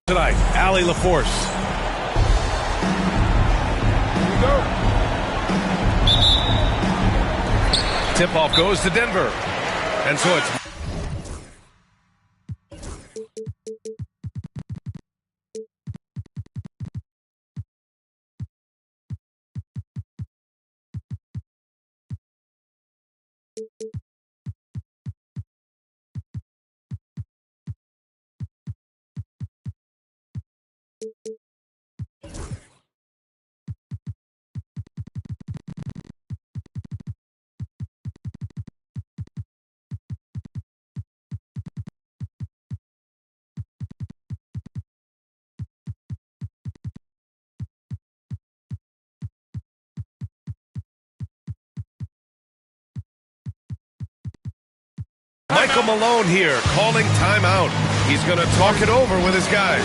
tonight, Allie LaForce. Here we go. Tip-off goes to Denver. And so it's Michael Malone here, calling timeout. He's going to talk it over with his guys.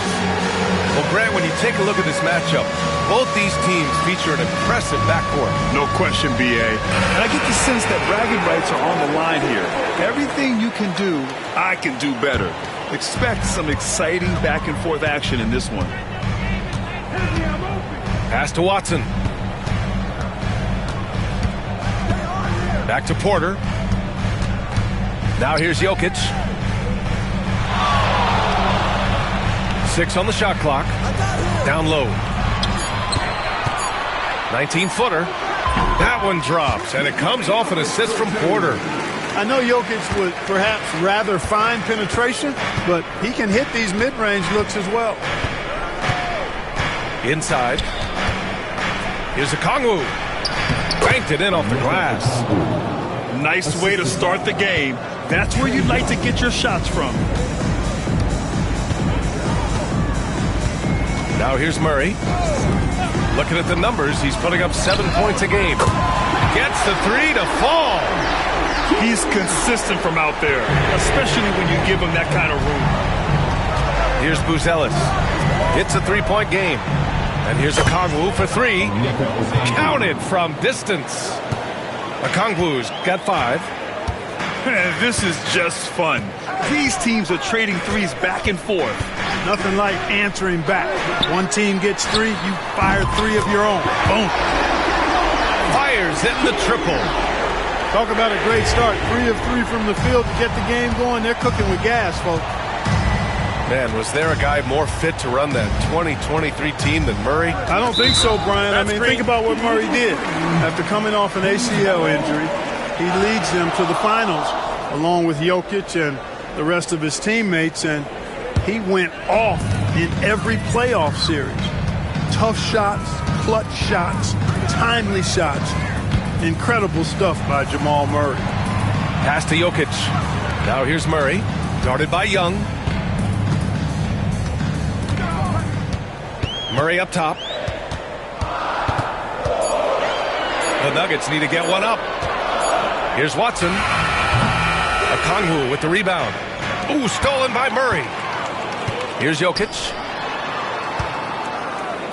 Well, Grant, when you take a look at this matchup, both these teams feature an impressive backcourt. No question, B.A. And I get the sense that bragging rights are on the line here. Everything you can do, I can do better. Expect some exciting back-and-forth action in this one. Pass to Watson. Back to Porter. Now here's Jokic. 6 on the shot clock. Down low. 19-footer. That one drops, and it comes off an assist from Porter. I know Jokic would perhaps rather find penetration, but he can hit these mid-range looks as well. Inside. Here's Okongwu. Banked it in off the glass. Nice way to start the game. That's where you'd like to get your shots from. Now here's Murray. Looking at the numbers, he's putting up 7 points a game. Gets the three to fall. He's consistent from out there, especially when you give him that kind of room. Here's Buzelis. It's a three-point game. And here's Okongwu for three. Counted from distance. Okongwu's got 5. This is just fun. These teams are trading threes back and forth. Nothing like answering back. One team gets 3, you fire 3 of your own. Boom. Fires in the triple. Talk about a great start. 3 of 3 from the field to get the game going. They're cooking with gas, folks. Man, was there a guy more fit to run that 2023 team than Murray? I don't think so, Brian. That's think about what Murray did. After coming off an ACL injury, he leads them to the finals along with Jokic and the rest of his teammates, and he went off in every playoff series. Tough shots, clutch shots, timely shots. Incredible stuff by Jamal Murray. Pass to Jokic. Now here's Murray, guarded by Young. Murray up top. The Nuggets need to get one up. Here's Watson. Okongwu with the rebound. Ooh, stolen by Murray. Here's Jokic.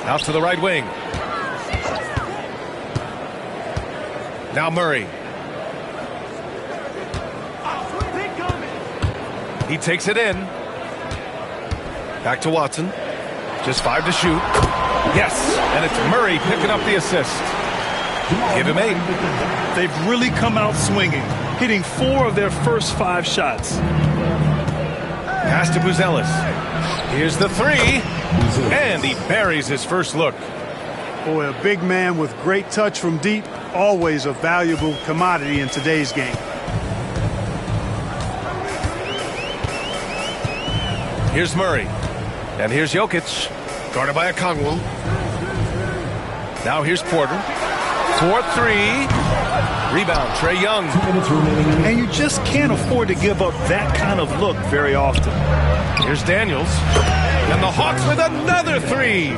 Out to the right wing. Now Murray. He takes it in. Back to Watson. Just 5 to shoot. Yes, and it's Murray picking up the assist. Give him 8. They've really come out swinging, hitting 4 of their first 5 shots. Pass to Buzelis. Here's the 3, and he buries his first look. Boy, a big man with great touch from deep, always a valuable commodity in today's game. Here's Murray. And here's Jokic, guarded by Okongwu. Now here's Porter. 4-3. Rebound, Trae Young. And you just can't afford to give up that kind of look very often. Here's Daniels. And the Hawks with another 3.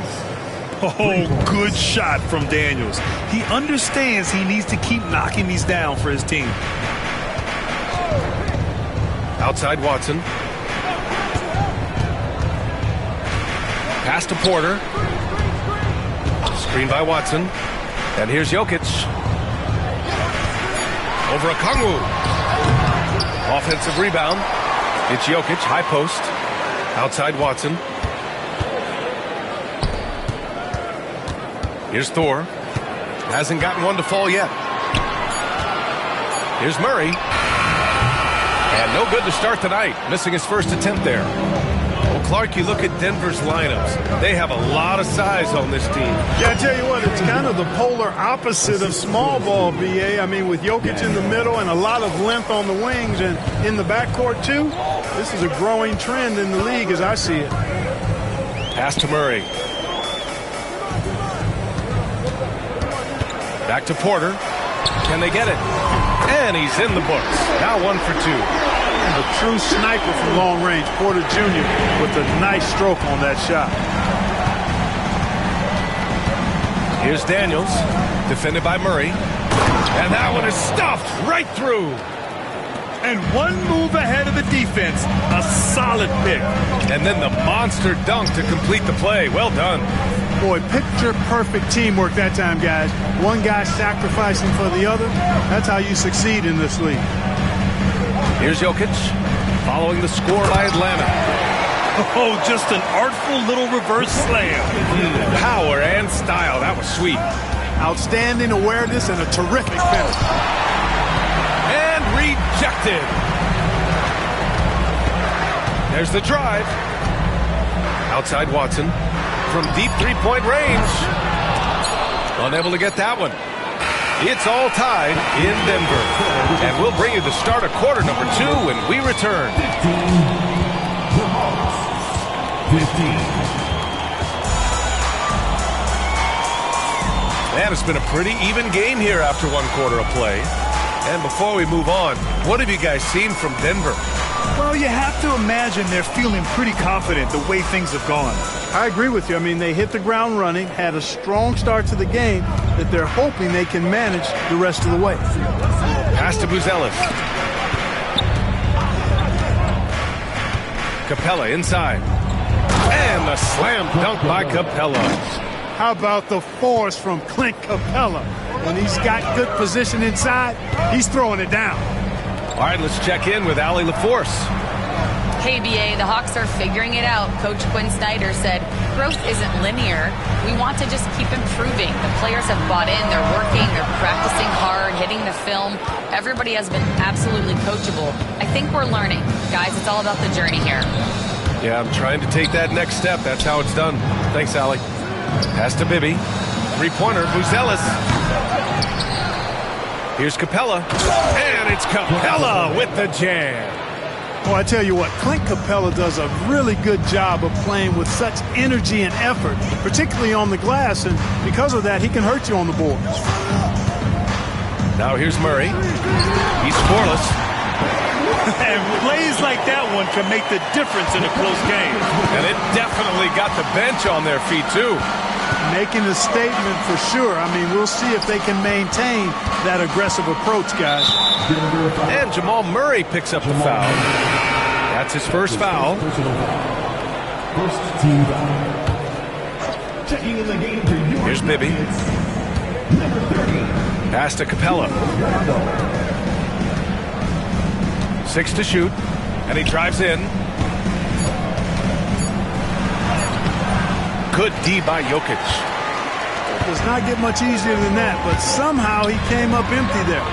Oh, good shot from Daniels. He understands he needs to keep knocking these down for his team. Outside Watson. Pass to Porter. Screen by Watson. And here's Jokic. Over Okongwu. Offensive rebound. It's Jokic, high post. Outside Watson. Here's Thor. Hasn't gotten one to fall yet. Here's Murray. And no good to start the night. Missing his first attempt there. Well, Clark, you look at Denver's lineups. They have a lot of size on this team. Yeah, I tell you what, it's kind of the polar opposite of small ball, BA. I mean, with Jokic in the middle and a lot of length on the wings and in the backcourt, too, this is a growing trend in the league as I see it. Pass to Murray. Back to Porter. Can they get it? And he's in the books. Now 1 for 2. And a true sniper from long range, Porter Jr. with a nice stroke on that shot. Here's Daniels, defended by Murray. And that one is stuffed right through. And one move ahead of the defense. A solid pick. And then the monster dunk to complete the play. Well done. Boy, picture-perfect teamwork that time, guys. One guy sacrificing for the other. That's how you succeed in this league. Here's Jokic, following the score by Atlanta. Oh, just an artful little reverse slam. Power and style. That was sweet. Outstanding awareness and a terrific finish. And rejected. There's the drive. Outside Watson. From deep three-point range. Unable to get that one. It's all tied in Denver. And we'll bring you the start of quarter number 2 when we return. 15. Man, it's been a pretty even game here after 1 quarter of play. And before we move on, what have you guys seen from Denver? Well, you have to imagine they're feeling pretty confident the way things have gone. I agree with you. I mean, they hit the ground running, had a strong start to the game that they're hoping they can manage the rest of the way. Pass to Buzelis. Capella inside. And the slam dunk by Capella. How about the force from Clint Capella? When he's got good position inside, he's throwing it down. All right, let's check in with Allie LaForce. KBA, the Hawks are figuring it out. Coach Quinn Snyder said, growth isn't linear. We want to just keep improving. The players have bought in. They're working. They're practicing hard, hitting the film. Everybody has been absolutely coachable. I think we're learning. Guys, it's all about the journey here. Yeah, I'm trying to take that next step. That's how it's done. Thanks, Allie. Pass to Bibby. Three-pointer, Buzelis. Here's Capella. And it's Capella with the jam. Well, I tell you what, Clint Capella does a really good job of playing with such energy and effort, particularly on the glass, and because of that, he can hurt you on the boards. Now here's Murray. He's scoreless. And plays like that one can make the difference in a close game. And it definitely got the bench on their feet, too. Making a statement for sure. I mean, we'll see if they can maintain that aggressive approach, guys. And Jamal Murray picks up the foul. That's his first foul. First team foul. Checking in the game for you. Here's Bibby. Number 30. Pass to Capella. 6 to shoot. And he drives in. Good D by Jokic. It does not get much easier than that, but somehow he came up empty there.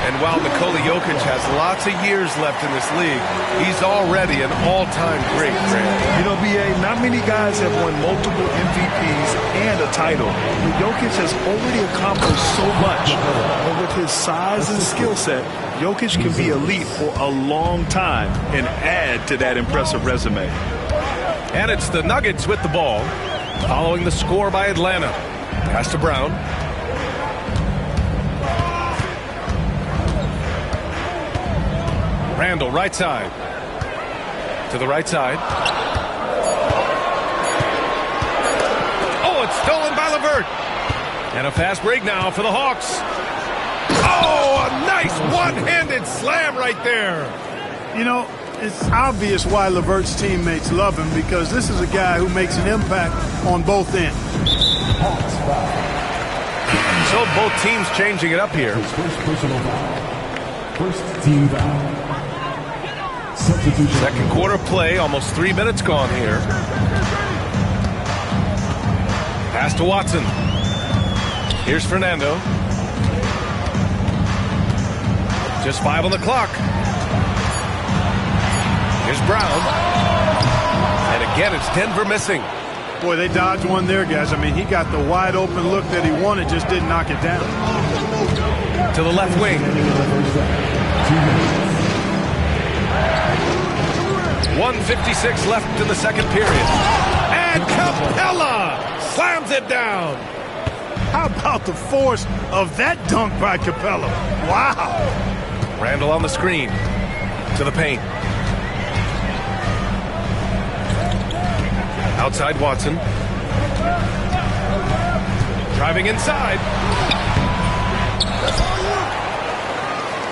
And while Nikola Jokic has lots of years left in this league, he's already an all-time great, Fred. You know, B.A., not many guys have won multiple MVPs and a title. But Jokic has already accomplished so much. But with his size and skill set, Jokic can be elite for a long time and add to that impressive resume. And it's the Nuggets with the ball, following the score by Atlanta. Pass to Brown. Randall, right side. To the right side. Oh, it's stolen by LeVert. And a fast break now for the Hawks. Oh, a nice one-handed slam right there. You know, it's obvious why LeVert's teammates love him, because this is a guy who makes an impact on both ends. So both teams changing it up here. First personal foul. First team foul. Substitution. Second quarter play, almost 3 minutes gone here. Pass to Watson. Here's Fernando. Just 5 on the clock. Here's Brown. And again, it's Denver missing. Boy, they dodged one there, guys. I mean, he got the wide open look that he wanted, just didn't knock it down. To the left wing. 1:56 left in the second period. And Capella slams it down. How about the force of that dunk by Capella? Wow. Randall on the screen. To the paint. Outside Watson. Driving inside.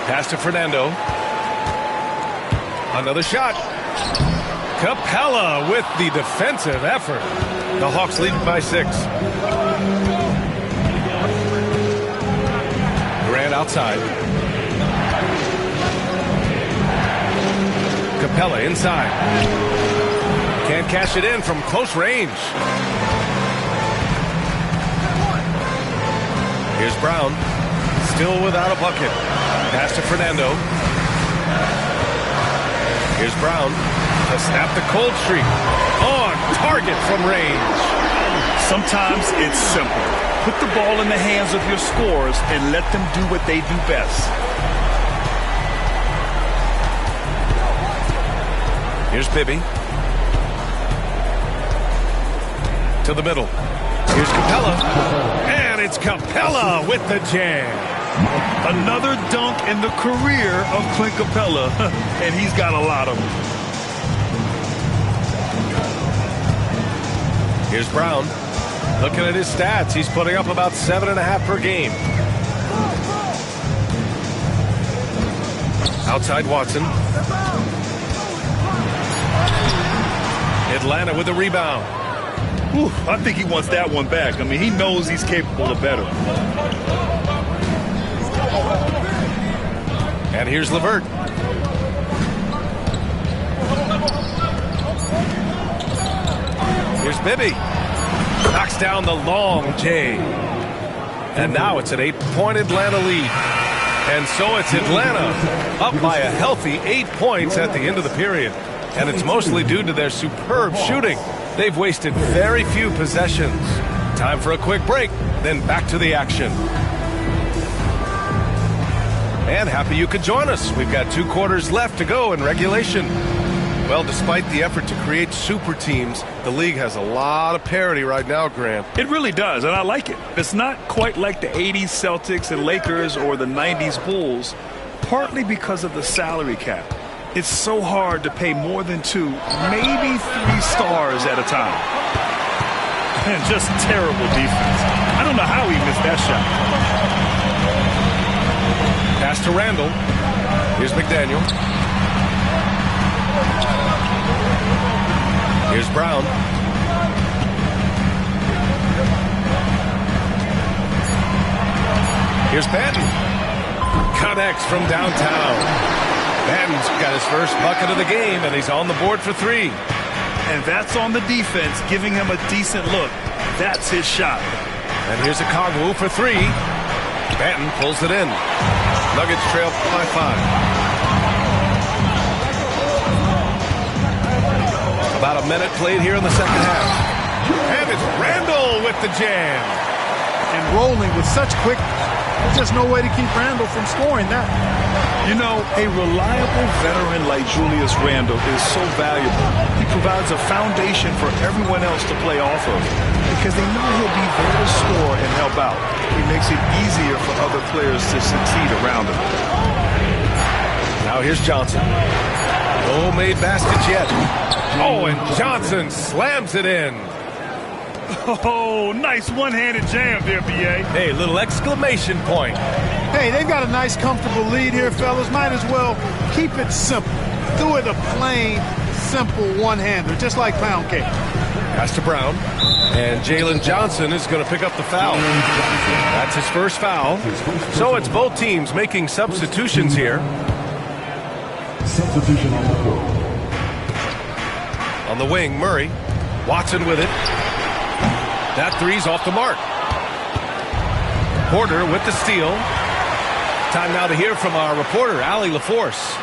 Pass to Fernando. Another shot. Capella with the defensive effort. The Hawks lead by 6. Grant outside. Capella inside. Can't cash it in from close range. Here's Brown. Still without a bucket. Pass to Fernando. Here's Brown to snap the cold streak. On target from range. Sometimes it's simple. Put the ball in the hands of your scorers and let them do what they do best. Here's Bibby. To the middle. Here's Capella. And it's Capella with the jam. Another dunk in the career of Clint Capella, and he's got a lot of them. Here's Brown. Looking at his stats, he's putting up about 7.5 per game. Outside Watson. Atlanta with the rebound. Whew, I think he wants that one back. I mean, he knows he's capable of better. And here's LeVert. Here's Bibby. Knocks down the long J. And now it's an 8-point Atlanta lead. And so it's Atlanta up by a healthy 8 points at the end of the period. And it's mostly due to their superb shooting. They've wasted very few possessions. Time for a quick break, then back to the action. And happy you could join us. We've got 2 quarters left to go in regulation. Well, despite the effort to create super teams, the league has a lot of parity right now, Grant. It really does, and I like it. It's not quite like the 80s Celtics and Lakers or the 90s Bulls, partly because of the salary cap. It's so hard to pay more than 2, maybe 3 stars at a time. And just terrible defense. I don't know how he missed that shot. Pass to Randall. Here's McDaniel. Here's Brown. Here's Banton. Connects from downtown. Banton's got his first bucket of the game, and he's on the board for 3. And that's on the defense, giving him a decent look. That's his shot. And here's Okongwu for 3. Banton pulls it in. Nuggets trail by 5. About a minute played here in the second half. And it's Randall with the jam. And rolling with such quick, there's just no way to keep Randall from scoring that. You know, a reliable veteran like Julius Randle is so valuable. He provides a foundation for everyone else to play off of because they know he'll be there to score and help out. He makes it easier for other players to succeed around him. Now here's Johnson. No made baskets yet. Oh, and Johnson slams it in. Oh, nice one-handed jam there, B.A. Hey, little exclamation point. Hey, they've got a nice, comfortable lead here, fellas. Might as well keep it simple. Do it a plain, simple one-hander, just like pound cake. Pass to Brown. And Jalen Johnson is going to pick up the foul. That's his first foul. So it's both teams making substitutions here. Substitution on the court. On the wing, Murray. Watson with it. That three's off the mark. Porter with the steal. Time now to hear from our reporter, Allie LaForce.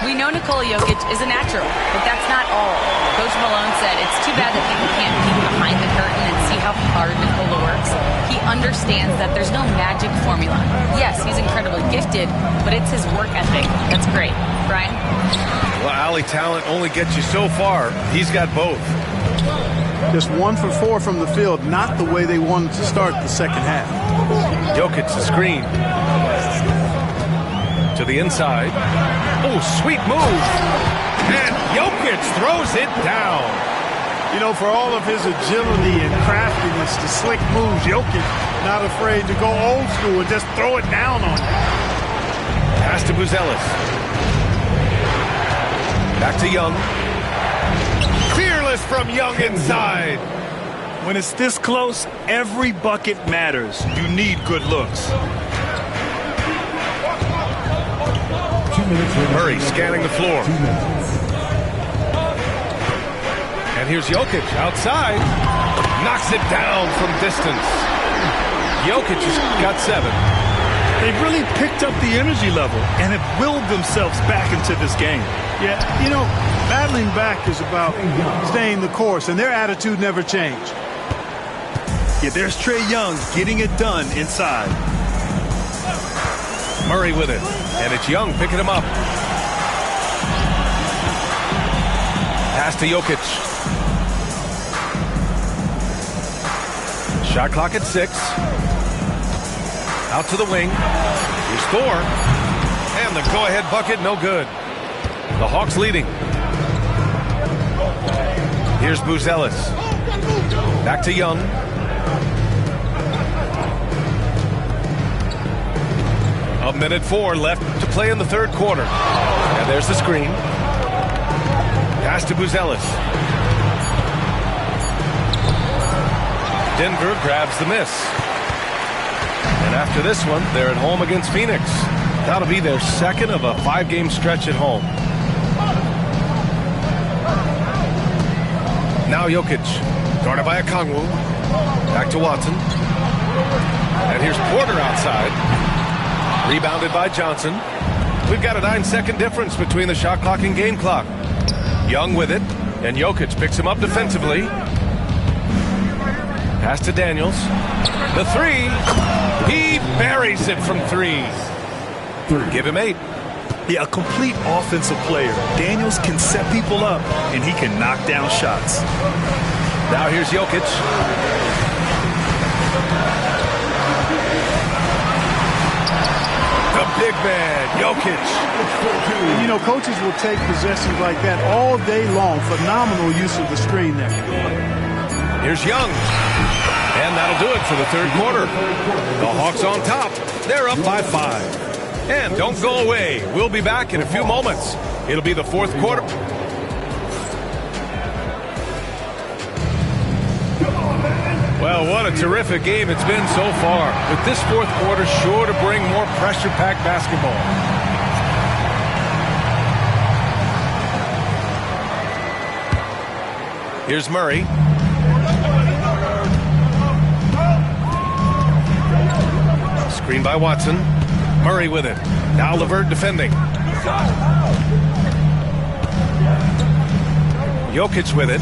We know Nikola Jokic is a natural, but that's not all. Coach Malone said it's too bad that people can't peek behind the curtain and see how hard Nikola works. He understands that there's no magic formula. Yes, he's incredibly gifted, but it's his work ethic that's great. Brian? Well, Allie, talent only gets you so far. He's got both. Just 1 for 4 from the field, not the way they wanted to start the second half. Jokic the screen. To the inside. Oh, sweet move. And Jokic throws it down. You know, for all of his agility and craftiness, the slick moves, Jokic not afraid to go old school and just throw it down on you. Pass to Buzelis. Back to Young. Fearless from Young inside. When it's this close, every bucket matters. You need good looks. Murray scanning the floor. And here's Jokic outside. Knocks it down from distance. Jokic has got 7. They've really picked up the energy level and have willed themselves back into this game. Yeah, you know, battling back is about staying the course, and their attitude never changed. Yeah, there's Trae Young getting it done inside. Murray with it. And it's Young picking him up. Pass to Jokic. Shot clock at 6. Out to the wing. Here's Thor. And the go-ahead bucket, no good. The Hawks leading. Here's Buzelis. Back to Young. A minute 4 left to play in the third quarter. And there's the screen. Pass to Buzelis. Denver grabs the miss. And after this one, they're at home against Phoenix. That'll be their second of a 5-game stretch at home. Now Jokic, guarded by Okongwu. Back to Watson. And here's Porter outside. Rebounded by Johnson. We've got a 9-second difference between the shot clock and game clock. Young with it, and Jokic picks him up defensively. Pass to Daniels. The 3. He buries it from 3. Give him 8. Yeah, a complete offensive player. Daniels can set people up, and he can knock down shots. Now here's Jokic. The big man, Jokic. You know, coaches will take possessions like that all day long. Phenomenal use of the screen there. Here's Young. And that'll do it for the third quarter. The Hawks on top. They're up by 5. And don't go away. We'll be back in a few moments. It'll be the fourth quarter. Well, what a terrific game it's been so far. With this fourth quarter sure to bring more pressure-packed basketball. Here's Murray. Screen by Watson. Murray with it. Now LeVert defending. Jokic with it.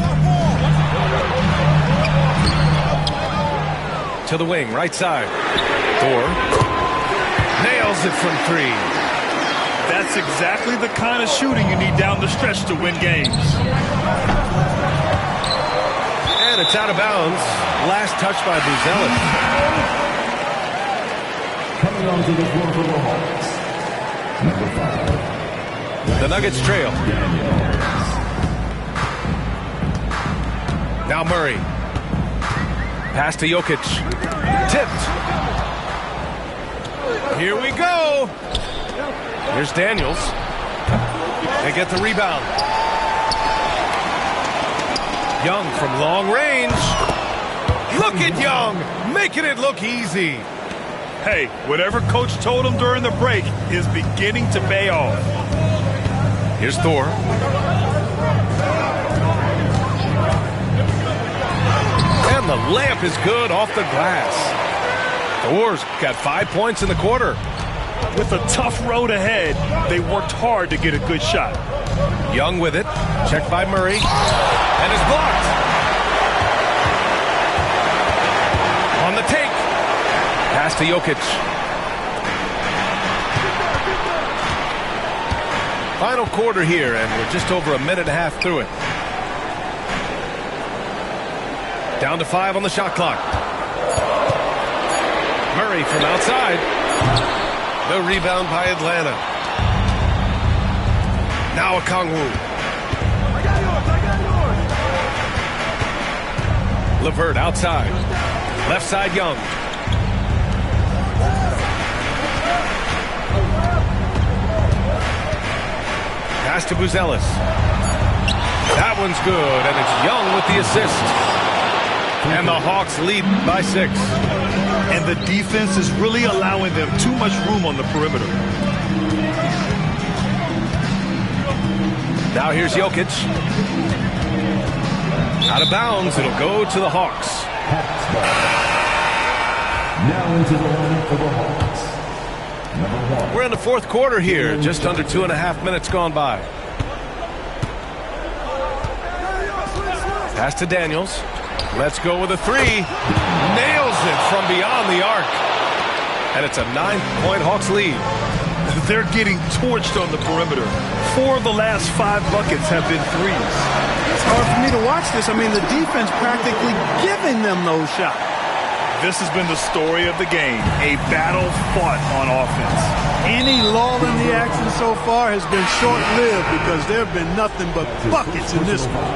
To the wing, right side. Thor. Nails it from 3. That's exactly the kind of shooting you need down the stretch to win games. And it's out of bounds. Last touch by Buzelis. Coming onto the floor for the Hawks, number 5. The Nuggets trail. Now Murray. Pass to Jokic. Tipped. Here we go. Here's Daniels. They get the rebound. Young from long range. Look at Young, making it look easy. Hey, whatever coach told him during the break is beginning to pay off. Here's Thor. And the layup is good off the glass. The Wars got 5 points in the quarter. With a tough road ahead, they worked hard to get a good shot. Young with it. Checked by Murray. And is blocked. On the take. Pass to Jokic. Final quarter here, and we're just over a minute and a half through it. Down to 5 on the shot clock. Murray from outside. The rebound by Atlanta. Now Okongwu. LeVert outside. Left side Young. Pass to Buzelis. That one's good, and it's Young with the assist. And the Hawks lead by 6. And the defense is really allowing them too much room on the perimeter. Now here's Jokic. Out of bounds. It'll go to the Hawks. Now into the line for the Hawks. Number 1. We're in the fourth quarter here. Just under 2.5 minutes gone by. Pass to Daniels. Let's go with a 3. Nails it from beyond the arc. And it's a 9-point Hawks lead. They're getting torched on the perimeter. 4 of the last 5 buckets have been threes. It's hard for me to watch this. I mean, the defense practically giving them those shots. This has been the story of the game. A battle fought on offense. Any lull in the action so far has been short-lived because there have been nothing but buckets in this one.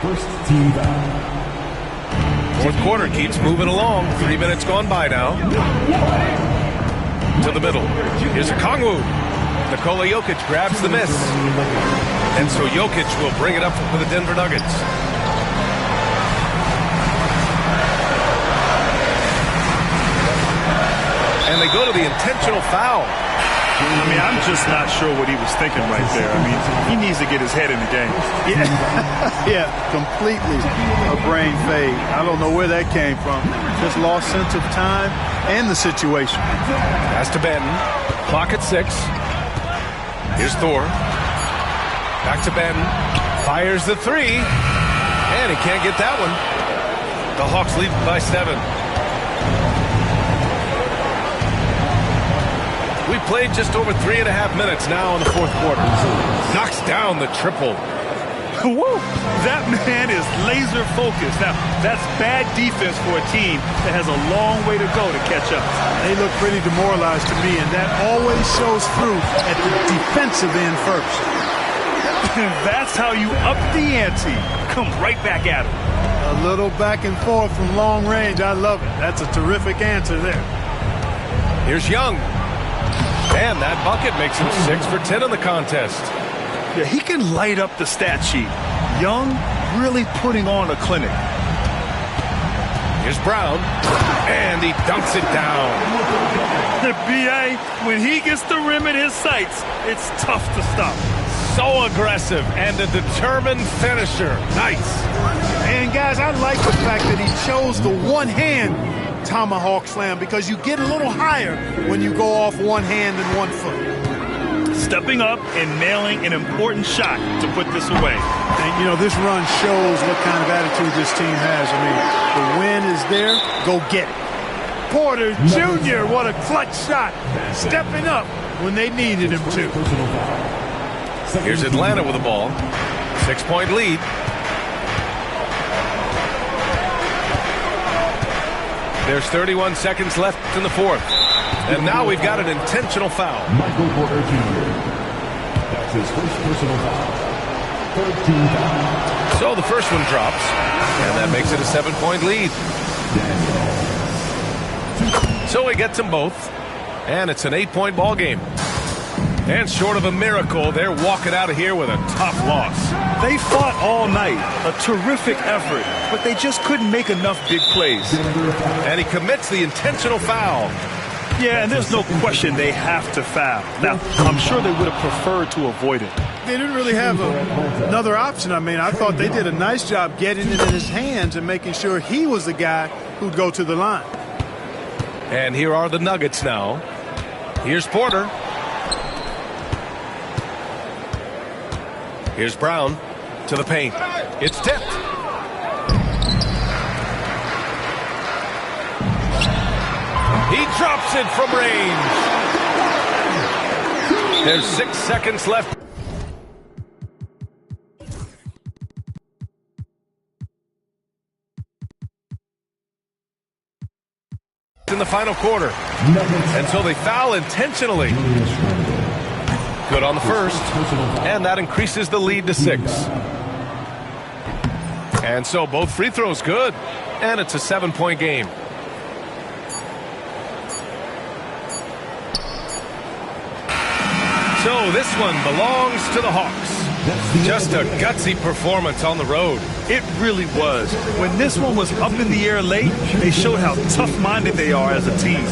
First team foul. Fourth quarter keeps moving along. 3 minutes gone by now. To the middle. Here's Okongwu. Nikola Jokic grabs the miss. And so Jokic will bring it up for the Denver Nuggets. And they go to the intentional foul. I mean, I'm just not sure what he was thinking right there. I mean, he needs to get his head in the game. Yeah, completely a brain fade. I don't know where that came from. Just lost sense of time and the situation. Pass to Banton. Clock at 6. Here's Thor. Back to Banton. Fires the 3. And he can't get that one. The Hawks lead by 7. We played just over 3.5 minutes now in the fourth quarter. Knocks down the triple. Woo! That man is laser focused. Now, that's bad defense for a team that has a long way to go to catch up. They look pretty demoralized to me, and that always shows through at the defensive end first. That's how you up the ante. Come right back at him. A little back and forth from long range. I love it. That's a terrific answer there. Here's Young. And that bucket makes him 6 for 10 in the contest. Yeah, he can light up the stat sheet. Young really putting on a clinic. Here's Brown. And he dunks it down. The B.A., when he gets the rim in his sights, it's tough to stop. So aggressive and a determined finisher. Nice. And, guys, I like the fact that he chose the one-hand tomahawk slam because you get a little higher when you go off one hand and 1 foot. Stepping up and nailing an important shot to put this away. And, you know, this run shows what kind of attitude this team has. I mean, the win is there. Go get it. Porter Jr., what a clutch shot. Stepping up when they needed him to. Here's Atlanta with the ball. 6-point lead. There's 31 seconds left in the fourth. And now we've got an intentional foul. Michael Porter Jr. That's his first personal foul. 13 foul. So the first one drops. And that makes it a 7-point lead. So he gets them both. And it's an 8-point ball game. And short of a miracle, they're walking out of here with a tough loss. They fought all night. A terrific effort. But they just couldn't make enough big plays. And he commits the intentional foul. Yeah, and there's no question they have to foul. Now, I'm sure they would have preferred to avoid it. They didn't really have another option. I mean, I thought they did a nice job getting it in his hands and making sure he was the guy who'd go to the line. And here are the Nuggets now. Here's Porter. Here's Brown to the paint. It's tipped. He drops it from range. There's 6 seconds left. In the final quarter. And so they foul intentionally. Good on the first. And that increases the lead to 6. And so both free throws good. And it's a 7-point game. So this one belongs to the Hawks. Just a gutsy performance on the road. It really was. When this one was up in the air late, they showed how tough-minded they are as a team.